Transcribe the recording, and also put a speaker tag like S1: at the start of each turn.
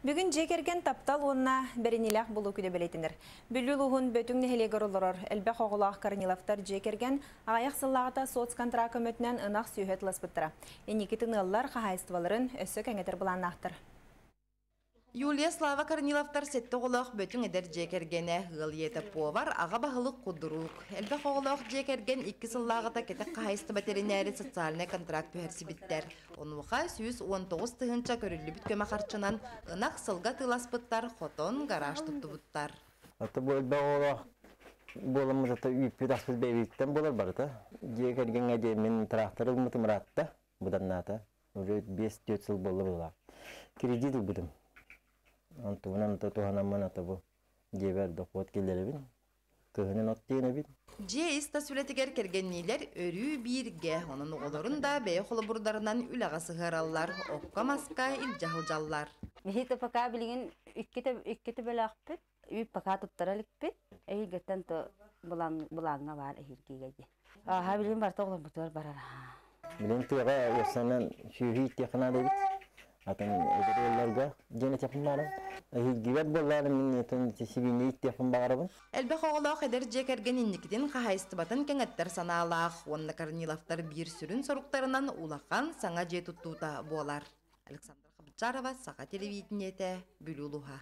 S1: Бүгін жекерген таптал онна беренилах болу күде белетінір. Бүлілуғын бөтің нехелегер олырыр. Әлбәқ оғылақ карнилафтар жекерген ағаяқ сыллағыта соцконтрак өмөтінен ынақ сүйет ласпыттыра. Еникетін ыллар қағайыстываларын өссі кәңетер бұланнақтыр.
S2: Юлия Слава Корниловтар сетті оғылақ бөтің әдер жекергені ғыл еті повар аға бағылық құдырук. Әлбәқ оғылақ жекерген 2 сыллағыта кетек қағайысты батеринәрі социальный контракт бөхерсі біттер. Онуға 119 тұғынша көрілі бүт көмі қарчынан ынақ сылға тыласпыттар хотон гараж тұтты бұттар.
S3: Аты бұл әлбәқ оғылақ болымыз аты үйіппет ақсыз бәйбейттен болар барыта. Жекерген әде мен тракторы ұмытым ратта бұдан ната. Уже 5-4 сыл болы бұла. Кредит бұдым. Антуынан туханаман атабы жебер дохот келербин. Кыһынын оттыйнабин.
S2: Же иста сүлетигер кергеннилер өрүү бирге, онун оголорун да бей холобурдарынан үлага сыгараллар, окка маска илжахылжаллар.
S4: Мехите пока билген иккете белакпет, үй пока туттаралыкпет, эйгеттен то булаңга бар эхиргеге. Ха билген бар тоглор бутор барар.
S3: Билен тыга ясанан шүйхит якына дебит. Атын эдерлерге жена тапмары. Гибет боллар мен ятын сибини иттефин багарабын.
S2: Элбек оголок эдер жекерген инникидин кахайстыбатын кеңеттер санаалаах, онна Корниловтар бир сүрүн соруктарынан улахан саңа же туттуута болар. Александра Хабджарова, Саха телевидениете, Бүлүлуха.